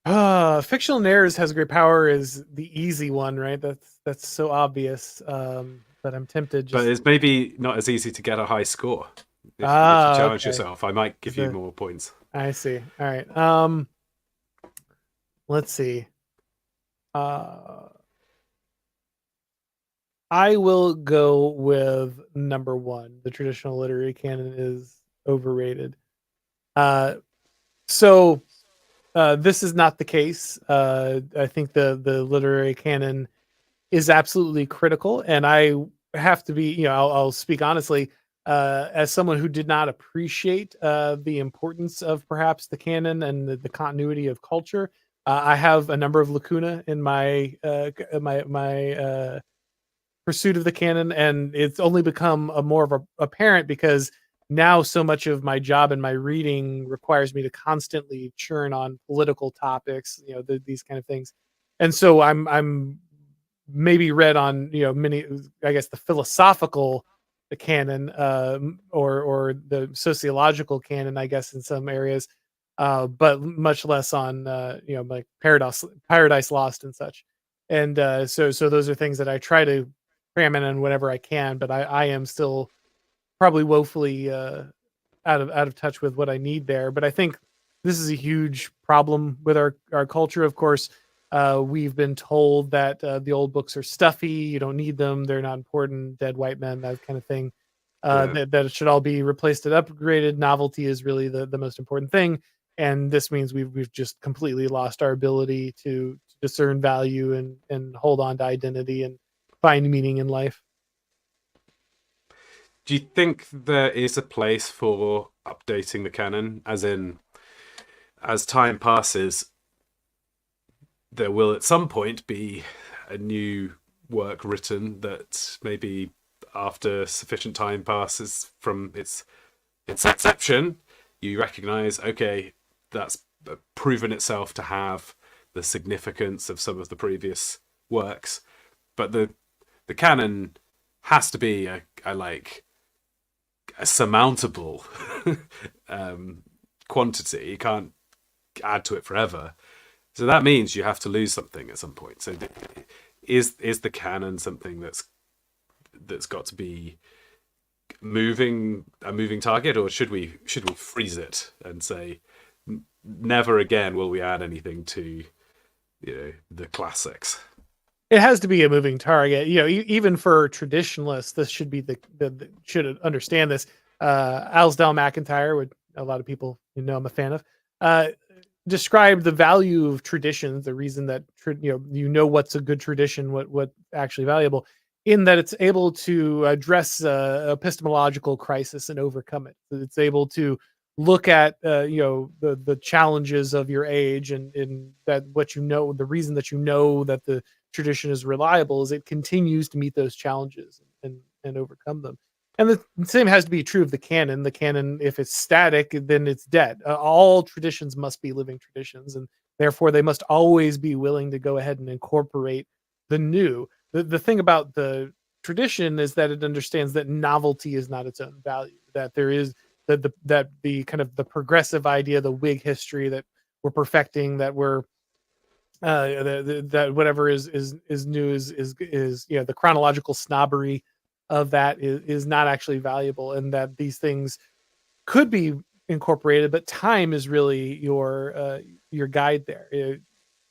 Fictional narratives has great power is the easy one, right? That's so obvious. But I'm tempted. But it's maybe not as easy to get a high score. If you challenge yourself, I might give you more points. I see. All right. Let's see. I will go with number 1. The traditional literary canon is overrated. So this is not the case. I think the literary canon is absolutely critical, and I have to be, I'll speak honestly, as someone who did not appreciate the importance of perhaps the canon and the continuity of culture. I have a number of lacuna in my pursuit of the canon, and it's only become more of a apparent because now so much of my job and my reading requires me to constantly churn on political topics, these kind of things. And so I'm maybe read on, many, I guess, the philosophical canon, or the sociological canon, I guess, in some areas, but much less on, like Paradise Lost and such. And so those are things that I try to cram in whenever I can, but I am still probably woefully out of touch with what I need there. But I think this is a huge problem with our culture. Of course, we've been told that the old books are stuffy, you don't need them, they're not important, dead white men, that kind of thing. That it should all be replaced and upgraded. Novelty is really the most important thing, and this means we've just completely lost our ability to discern value and hold on to identity and find meaning in life. Do you think there is a place for updating the canon, as in, as time passes, there will at some point be a new work written that maybe after sufficient time passes from its inception, you recognize, okay, that's proven itself to have the significance of some of the previous works, but the canon has to be a surmountable quantity. You can't add to it forever. So that means you have to lose something at some point. So is the canon something that's got to be a moving target, or should we freeze it and say never again will we add anything to the classics? It has to be a moving target. Even for traditionalists, this should be the should understand this. Alasdair MacIntyre, would a lot of people I'm a fan of, described the value of traditions, the reason that what's a good tradition, what actually valuable, in that it's able to address epistemological crisis and overcome it. It's able to look at the challenges of your age, and that what the reason that that the tradition is reliable is it continues to meet those challenges and overcome them. And the same has to be true of the canon. The canon, if it's static, then it's dead. All traditions must be living traditions, and therefore they must always be willing to go ahead and incorporate the new. The thing about the tradition is that it understands that novelty is not its own value, that there is the kind of the progressive idea, the Whig history that we're perfecting, that we're that whatever is new is the chronological snobbery of that is not actually valuable, and that these things could be incorporated, but time is really your guide there.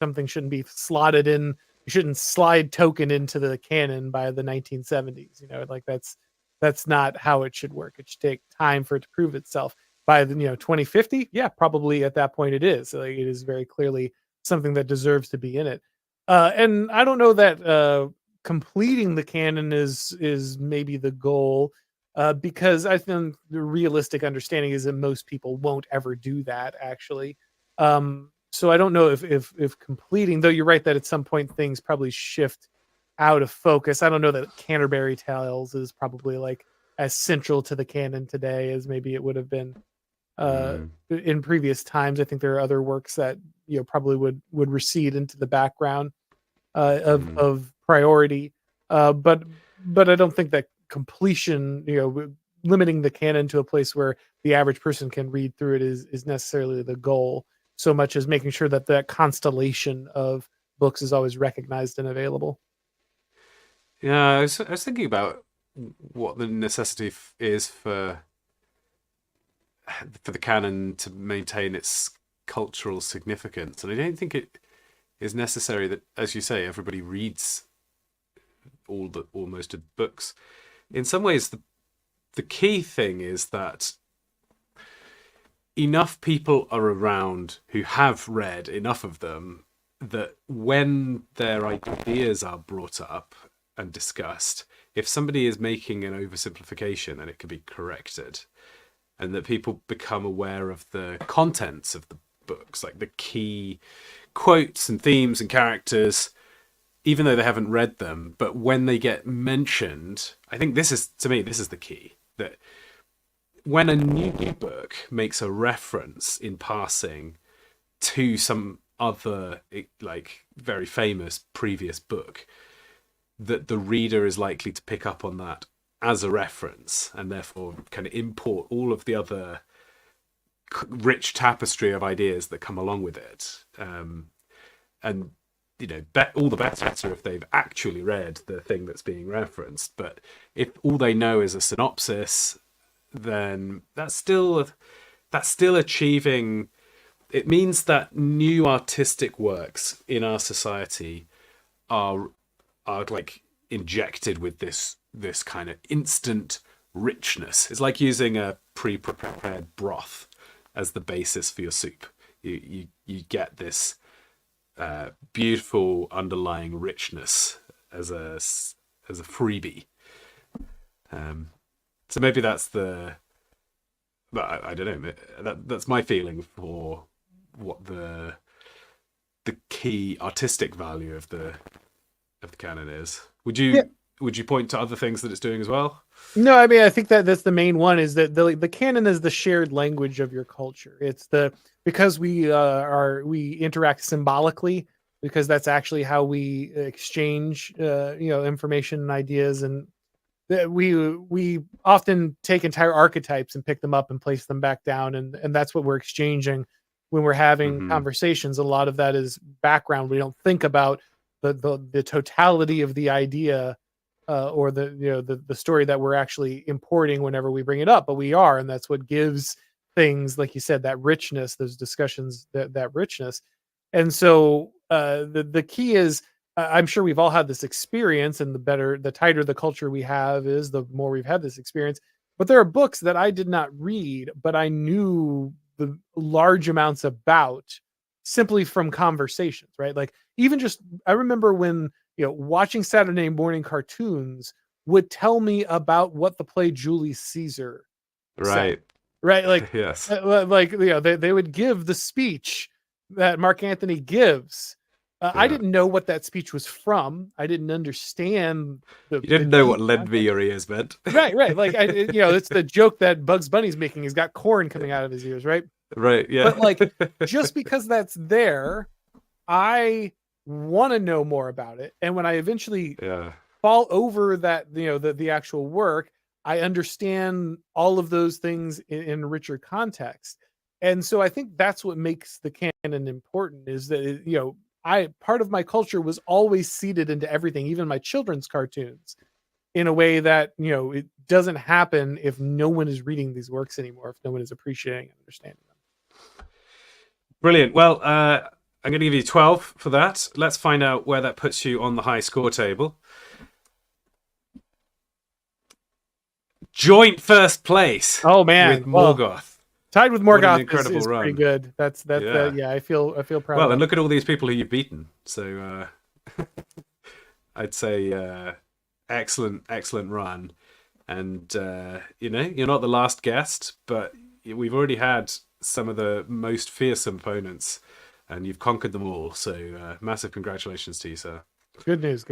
Something shouldn't be slotted in. You shouldn't slide Token into the canon by the 1970s. Like that's not how it should work. It should take time for it to prove itself. By the 2050, yeah, probably at that point it is. Like, it is very clearly something that deserves to be in it. And I don't know that completing the canon is maybe the goal, because I think the realistic understanding is that most people won't ever do that, actually. So I don't know if completing, though you're right that at some point things probably shift out of focus. I don't know that Canterbury Tales is probably like as central to the canon today as maybe it would have been in previous times. I think there are other works that probably would recede into the background of priority. But I don't think that completion, limiting the canon to a place where the average person can read through it is necessarily the goal, so much as making sure that that constellation of books is always recognized and available. Yeah, I was thinking about what the necessity is for the canon to maintain its cultural significance, and I don't think it is necessary that, as you say, everybody reads almost of books. In some ways, the key thing is that enough people are around who have read enough of them that when their ideas are brought up and discussed, if somebody is making an oversimplification, then it can be corrected, and that people become aware of the contents of the books, like the key quotes and themes and characters, even though they haven't read them. But when they get mentioned, I think this is the key, that when a new book makes a reference in passing to some other like very famous previous book, that the reader is likely to pick up on that as a reference, and therefore kind of import all of the other rich tapestry of ideas that come along with it. And all the better if they've actually read the thing that's being referenced. But if all they know is a synopsis, then that's still achieving. It means that new artistic works in our society are like injected with this kind of instant richness. It's like using a pre-prepared broth as the basis for your soup. You get this beautiful underlying richness as a freebie. So maybe that's but I don't know. That's my feeling for what the key artistic value of the canon is. Would you point to other things that it's doing as well? No, I mean, I think that's the main one, is that the canon is the shared language of your culture. It's because we interact symbolically, because that's actually how we exchange information and ideas, and that we often take entire archetypes and pick them up and place them back down, and that's what we're exchanging when we're having conversations. A lot of that is background. We don't think about the totality of the idea, or the story that we're actually importing whenever we bring it up, but we are, and that's what gives things, like you said, that richness, those discussions, that richness. And so the key is, I'm sure we've all had this experience, and the tighter the culture we have is, the more we've had this experience. But there are books that I did not read, but I knew the large amounts about simply from conversations, right? Like, even just, I remember when watching Saturday morning cartoons would tell me about what the play Julius Caesar said. Right. right? Like, Yes. like they would give the speech that Mark Antony gives. I Yeah. didn't know what that speech was from. I didn't understand You the didn't know what deep "lend me context. your ears" meant. Right, right. Like it's the joke that Bugs Bunny's making. He's got corn coming out of his ears, right? Right. Yeah. But like, just because that's there, I want to know more about it. And when I eventually Yeah. fall over that, the actual work, I understand all of those things in richer context. And so I think that's what makes the canon important, is that I part of my culture was always seeded into everything, even my children's cartoons, in a way that it doesn't happen if no one is reading these works anymore, if no one is appreciating and understanding them. Brilliant. Well, I'm going to give you 12 for that. Let's find out where that puts you on the high score table. Joint first place. Oh man, With well, Morgoth. tied with What an Morgoth incredible is pretty run. good. That's Yeah. yeah. I feel proud. Well, of and that. look at all these people who you've beaten. So I'd say excellent, excellent run. And you're not the last guest, but we've already had some of the most fearsome opponents, and you've conquered them all. So massive congratulations to you, sir. Good news. Good.